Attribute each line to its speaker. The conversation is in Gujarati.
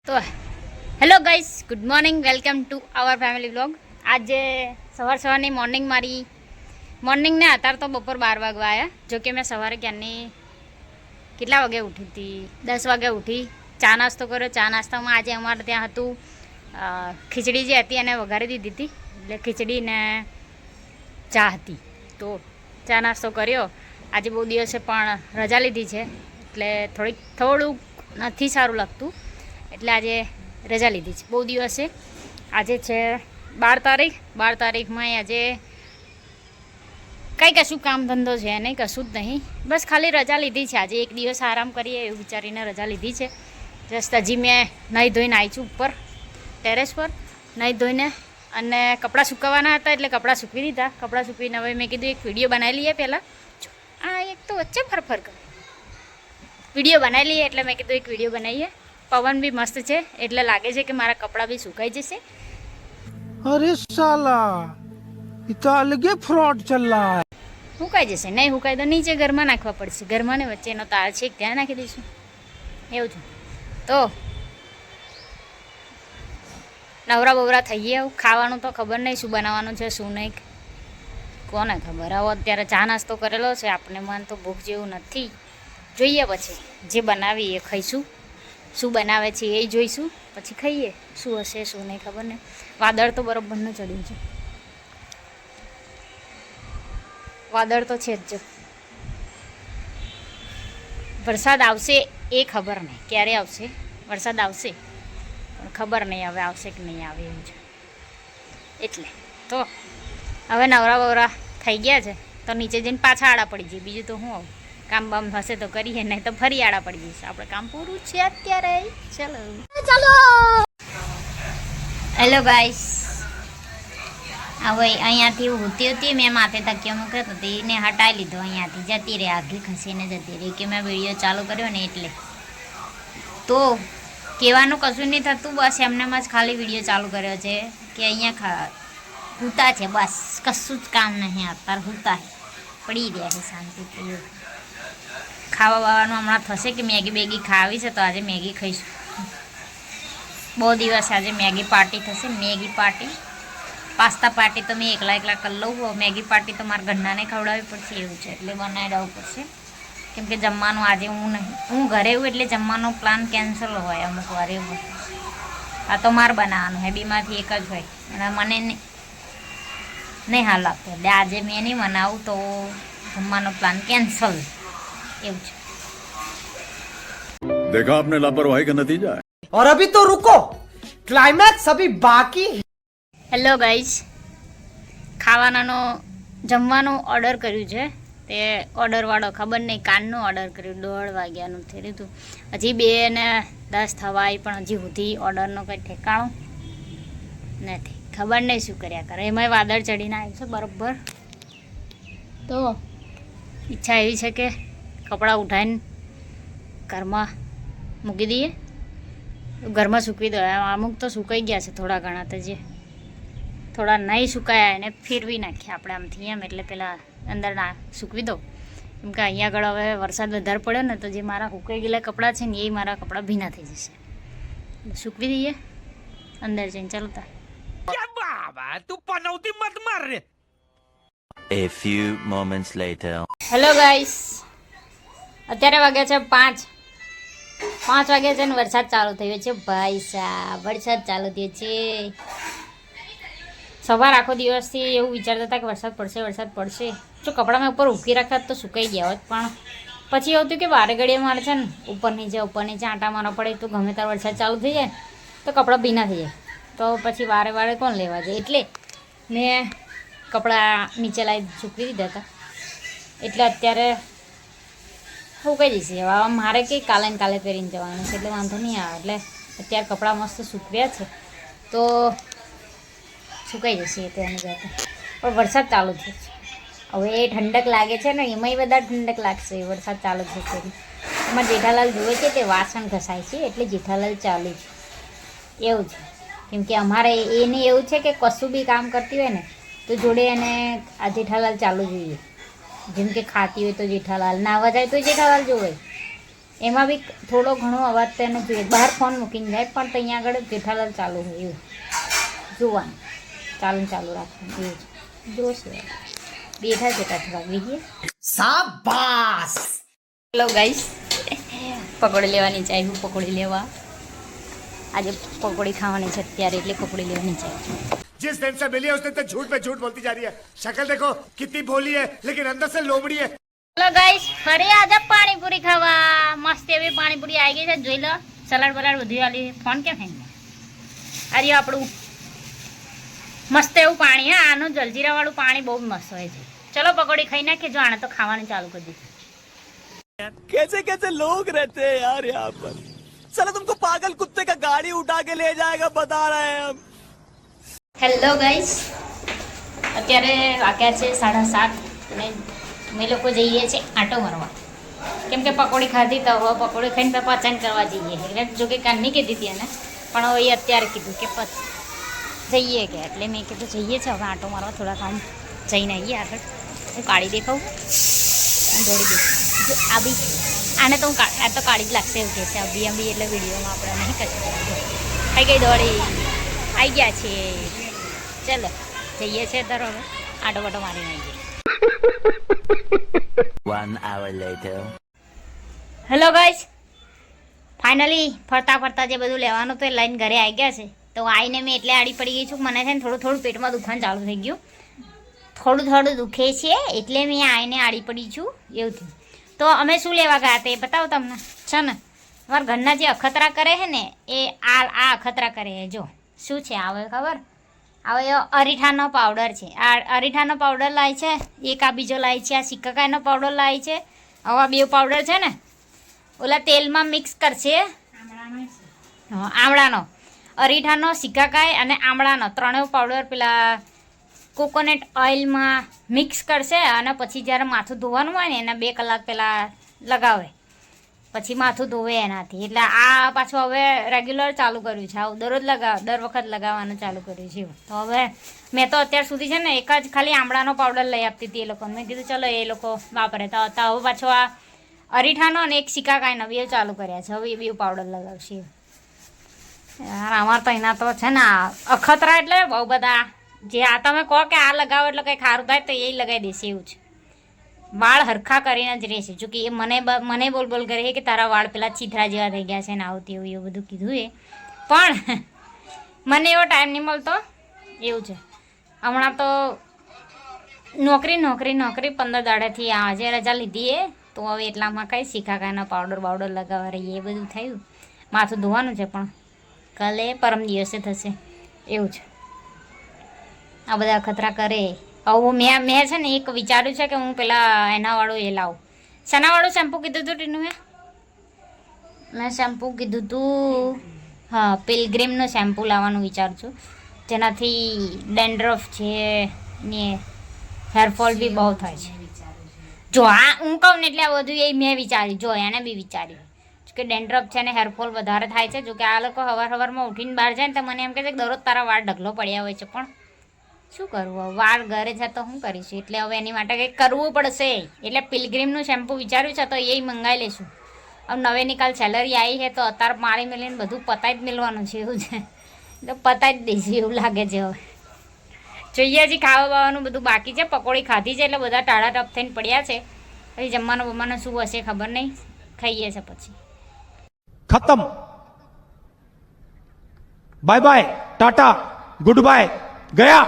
Speaker 1: તો hello guys, good morning, welcome to our family vlog. આજે સવારની મોર્નિંગ ને અત્યારે તો બપોર 12 વાગવા આવ્યા. જોકે મેં સવારે ક્યારની કેટલા વાગે ઉઠી હતી? 10 વાગે ઉઠી, ચા નાસ્તો કર્યો. ચા નાસ્તામાં આજે અમારે ત્યાં હતું ખીચડી જે હતી એને વઘારી દીધી હતી, એટલે ખીચડી ને ચા હતી. તો ચા નાસ્તો કર્યો. આજે બહુ દિવસે પણ રજા લીધી છે એટલે થોડુંક નથી સારું લાગતું, એટલે આજે રજા લીધી છે બહુ દિવસે. આજે છે 12 તારીખમાં આજે કંઈ કશું કામ ધંધો છે નહીં, કશું જ નહીં, બસ ખાલી રજા લીધી છે. આજે એક દિવસ આરામ કરીએ એવું વિચારીને રજા લીધી છે. જસ્ટ હજી મેં નહીં ધોઈને આવી છું ઉપર ટેરેસ પર, નહીં ધોઈને, અને કપડાં સુકવવાના હતા એટલે કપડાં સૂકવી દીધા. કપડાં સૂકવીને હવે મેં કીધું એક વિડીયો બનાવી લઈએ પહેલાં. આ એક તો વચ્ચે ફરફર કરે, વિડીયો બનાવી લઈએ એટલે મેં કીધું એક વિડીયો બનાવીએ. પવન બી મસ્ત છે એટલે લાગે છે કે મારા કપડાં બી સુકાઈ જશે.
Speaker 2: અરે સાલા ઇતા અલગે ફ્રોડ ચલ રહા હૈ.
Speaker 1: સુકાઈ જશે, નહીં સુકાય તો નીચે ઘરમાં નાખવા પડશે. ઘરમાં ને વચ્ચેનો તાર છે ત્યાં નાખી દઈશું, એવું છે. તો નવરા બવરા થઈએ. આવું ખાવાનું તો ખબર નહીં શું બનાવવાનું છે શું નહીં, કોને ખબર. આવો અત્યારે ચા નાસ્તો કરેલો છે, આપણે મન તો ભૂખ જેવું નથી. જોઈએ પછી જે બનાવી એ ખાઈશું. શું બનાવે છે એ જોઈશું, પછી ખાઈએ. શું હશે શું નહીં ખબર નહીં. વાદળ તો બરોબરનું ચડ્યું છે, વાદળ તો છે જ. વરસાદ આવશે એ ખબર નહીં, ક્યારે આવશે વરસાદ આવશે પણ ખબર નહીં હવે આવશે કે નહીં આવે એવું છે. એટલે તો હવે નવરા બવરા થઈ ગયા છે તો નીચે જઈને પાછા આડા પડી જઈએ. બીજું તો હું કામ બામ હશે તો કરીએ, નહીં તો ફરી આડા પડી જઈશું. આપણે કામ પૂરું છે અત્યારે. ચલો હેલો ગાઈસ, હવે અહીંયાથી હોતી હતી, મેં માથે તકિયો મૂક્યો હતો એને હટાવી લીધો. અહીંયાથી જતી રહી, આગળ ખસીને જતી રહી કે મેં વિડીયો ચાલુ કર્યો ને એટલે. તો કહેવાનું કશું નહીં થતું, બસ એમને જ ખાલી વિડીયો ચાલુ કર્યો છે કે અહીંયા હૂતા છે, બસ કશું જ કામ નહીં. અત્યારે હૂતા પડી રહ્યા છે શાંતિથી. ખાવા બાવાનું હમણાં થશે કે મેગી બેગી ખાવી છે તો આજે મેગી ખાઈશું. બહુ દિવસ આજે મેગી પાર્ટી થશે. મેગી પાર્ટી, પાસ્તા પાર્ટી તો મેં એકલા કરી લઉં. મેગી પાર્ટી તો મારા ઘરનાને ખવડાવવી પડશે એવું છે, એટલે બનાવી દેવું પડશે. કેમ કે જમવાનું આજે હું ઘરે એવું એટલે જમવાનો પ્લાન કેન્સલ હોય અમુક વાર એવું. આ તો મારે બનાવવાનું હે, બેમાંથી એક જ હોય અને મને નહીં હાલ લાગતો, એટલે આજે મેં નહીં બનાવું તો જમવાનો પ્લાન કેન્સલ એવું છે.
Speaker 3: देखा आपने लापरवाही का नतीजा है.
Speaker 2: और अभी तो रुको, क्लाइमैक्स अभी बाकी.
Speaker 1: હેલો ગાઈસ, જમવાનું ઓર્ડર કર્યું છે. તે ઓર્ડરવાળો ખબર નહીં કાનનું ઓર્ડર કર્યું, 1:30 વાગ્યાનું થઈ રહ્યું હતું. હજી 2:10 થવાય પણ હજી સુધી ઓર્ડરનો કંઈ ઠેકાણું નથી. ખબર નહીં શું કર્યા કરે. એમાંય વાદળ ચડીને આવ્યું છે બરાબર. તો ઈચ્છા એવી છે કે કપડાં ઉઠાવીને ઘરમાં મૂકી દઈએ, ઘરમાં સૂકવી દો. અમુક તો સુકાઈ ગયા છે થોડા ઘણા, તો જે થોડા નહીં સુકાયા એને ફેરવી નાખીએ આપણે આમથી એમ, એટલે પેલા અંદર સૂકવી દો. કેમ કે અહીંયા આગળ હવે વરસાદ વધારે પડ્યો ને તો જે મારા સુકાઈ ગયેલા કપડાં છે ને એ મારા કપડાં ભીના થઈ જશે. સૂકવી દઈએ અંદર જઈને. ચાલતા
Speaker 4: A few moments later.
Speaker 1: Hello guys, અત્યારે વાગ્યા છે 5 વાગ્યા છે ને વરસાદ ચાલુ થયો છે. ભાઈ સાહેબ, વરસાદ ચાલુ થયો છે. સવાર આખો દિવસથી એવું વિચારતા હતા કે વરસાદ પડશે. જો કપડાં મેં ઉપર ઊભી રાખ્યા તો સુકાઈ ગયા હોત, પણ પછી એવું થયું કે વારે ઘડીએ મારે છે ને ઉપર નીચે આંટા મારવા પડે તો ગમે ત્યારે વરસાદ ચાલુ થઈ જાય તો કપડાં ભીના થઈ જાય, તો પછી વારે કોણ લેવા જાય. એટલે મેં કપડાં નીચે લાવી સૂકવી દીધા હતા, એટલે અત્યારે સુકાઈ જશે. હવે મારે કંઈ કાલે પહેરીને જવાનું છે એટલે વાંધો નહીં આવે. એટલે અત્યારે કપડાં મસ્ત સૂકવ્યા છે તો સુકાઈ જશે તેની જાતે. પણ વરસાદ ચાલુ થયો છે હવે, એ ઠંડક લાગે છે ને એમાંય વધારે ઠંડક લાગશે. વરસાદ ચાલુ થશે એમાં જેઠાલાલ જુએ છે તે વાસણ ઘસાય છે એટલે જેઠાલાલ ચાલુ છે એવું છે. કેમ કે અમારે એને એવું છે કે કશું બી કામ કરતી હોય ને તો જોડે એને આ જેઠાલાલ ચાલુ જોઈએ. જેમ કે ખાતી હોય તો જેઠાલાલ, નાહવા જાય તો જેઠાલાલ જોવે, એમાં બી થોડો ઘણો અવાજ તો એને જોઈએ. બહાર ફોન મૂકીને જાય પણ તો અહીંયા આગળ જેઠાલાલ ચાલુ હોય એવું જોવાનું, ચાલુ રાખવાનું એવું જોશે. બેઠા છે થોડાક બીજે. શાબાશ. હેલો ગાઈસ, પકોડી લેવાની ચાહી હું પકોડી લેવા. આજે પકોડી ખાવાની છે અત્યારે એટલે પકોડી લેવાની છે.
Speaker 5: जिस दिन से मिली है उस दिन तक झूठ पे झूठ बोलती जा रही है. शक्ल देखो कितनी भोली है लेकिन अंदर से लोमड़ी है.
Speaker 1: હેલો ગાઈસ, ફરી આજે પાણીપુરી ખાવા. મસ્ત એવી પાણીપુરી આવી ગઈ છે, જોઈ લો. સલાડ બલાડ બધું આલી. ફોન કેમ થઈ ગયો? આજે આપણું મસ્ત એવું પાણી. હા, આનું જલજીરા વાળું પાણી બહુ મસ્ત હોય છે. ચલો પકોડી ખાઈ નાખીએ. જો આને તો ખાવાનું ચાલુ કરી દીધું.
Speaker 6: कैसे कैसे लोग रहते हैं यार यहाँ पर. साला तुमको पागल कुत्ते का गाड़ी उठा के ले जाएगा बता रहे हैं हम.
Speaker 1: હેલો ગાઈસ, અત્યારે વાગ્યા છે 7:30 અને અમે લોકો જઈએ છીએ આંટો મારવા. કેમ કે પકોડી ખાધી તો હવે પકોડી ખાઈને પાચન કરવા જઈએ. એટલે જો કે કાલની કીધી હતી એને, પણ હવે એ અત્યારે કીધું કે જઈએ કે, એટલે મેં કીધું જઈએ છીએ હવે આંટો મારવા. થોડા કામ જઈને આવીએ આગળ. હું કાળી દેખાવું, હું થોડી દેખાવું. આ બી આને તો આ તો કાળી જ લાગશે એવું કહે છે. અબી એટલે વિડીયોમાં આપણે નહીં કશું ખાઈ ગઈ દોડી આવી ગયા છે. ચલો જઈએ છીએ તર હવે આટો બાટો મારીને આવીએ.
Speaker 4: 1 hour later.
Speaker 1: Hello guys, finally ફરતા ફરતા જે બધું લેવાનું તો એ લઈને ઘરે આવી ગયા છે. તો આવીને મેં એટલે આડી પડી ગઈ છું. મને છે ને થોડું પેટમાં દુખવાનું ચાલુ થઈ ગયું. થોડું દુખે છે એટલે મેં આવીને આડી પડી છું એવું થયું. તો અમે શું લેવા ગયા હતા એ બતાવો તમને. છે ને અમારા ઘરના જે અખતરા કરે છે ને એ આ અખતરા કરે છે. જો શું છે આવે ખબર? હવે અરીઠાનો પાવડર છે. આ અરીઠાનો પાવડર લાય છે, એક આ બીજો લાય છે, આ સિક્કાકાઈનો પાવડર લાય છે. હવે બે પાવડર છે ને ઓલા તેલમાં મિક્સ કરશે. હા, આમળાનો, અરીઠાનો, સિક્કાકાઈ અને આમળાનો ત્રણેય પાવડર પેલા કોકોનટ ઓઇલમાં મિક્સ કરશે અને પછી જ્યારે માથું ધોવાનું હોય ને એના 2 કલાક પહેલાં લગાવે, પછી માથું ધોવે એનાથી. એટલે આ પાછું હવે રેગ્યુલર ચાલુ કર્યું છે. આવું દરરોજ દર વખત લગાવવાનું ચાલુ કર્યું છે. તો હવે મેં તો અત્યાર સુધી છે ને એક જ ખાલી આમળાનો પાવડર લઈ આપતી હતી એ લોકોને. મેં કીધું ચલો એ લોકો વાપરે. તો હવે પાછો આ અરીઠાનો અને એક સિક્કાકાઈનો 2 ચાલુ કર્યા છે. હવે એ 2 પાવડર લગાવશે. અમારે તો એના તો છે ને અખતરા એટલે બહુ બધા. જે આ તમે કહો કે આ લગાવો એટલે કંઈ ખારું થાય તો એ લગાવી દેશે એવું છે. વાળ હરખા કરીને જ રહેશે. જો કે એ મને બોલ કરે કે તારા વાળ પેલા ચીથરા જેવા થઈ ગયા છે ને આવતી એવું બધું કીધું એ. પણ મને એવો ટાઈમ નહીં મળતો એવું છે. હમણાં તો નોકરી 15 દાડાથી આજે રજા લીધી એ. તો હવે એટલામાં કંઈ સિક્કાકાઈનો પાવડર લગાવવા રહીએ એ બધું થયું. માથું ધોવાનું છે પણ કાલે પરમ દિવસે થશે એવું છે. આ બધા અખતરા કરે. હવે મેં છે ને એક વિચાર્યું છે કે હું પેલા એનાવાળું એ લાવું. શેનાવાળું શેમ્પૂ કીધું હતું ટીનું? મેં શેમ્પૂ કીધું હતું, હા, પિલગ્રીમનું શેમ્પૂ લાવવાનું વિચારું છું. જેનાથી ડેન્ડ્રફ છે ને હેરફોલ બી બહુ થાય છે. જો આ હું કહું ને એટલે આ બધું એ મેં વિચાર્યું. જો એને બી વિચાર્યું કે ડેન્ડ્રફ છે ને હેરફોલ વધારે થાય છે. જો કે આ લોકો સવારમાં ઉઠીને બહાર જાય ને તો મને એમ કહે છે કે દરરોજ તારા વાળ ઢગલો પડ્યા હોય છે. પણ શું કરવું, વાળ ઘરે છે તો શું કરીશું? એટલે હવે એની માટે કંઈક કરવું પડશે. એટલે પિલગ્રીમનું શેમ્પૂ વિચાર્યું છે તો એ મંગાવી લઈશું. હવે નવે નિકાલ સેલરી આવી છે તો અત્યારે મારી મેળીને બધું પતાવી જ મેળવાનું છે એવું છે. તો પતાવી જ દઈશું એવું લાગે છે. હવે જોઈએ હજી ખાવા બાવાનું બધું બાકી છે. પકોડી ખાધી છે એટલે બધા ટાળા ટપ થઈને પડ્યા છે. પછી જમવાનું શું હશે ખબર નહીં. ખાઈએ છે પછી
Speaker 2: खत्म. Bye bye, tata, good bye, गया.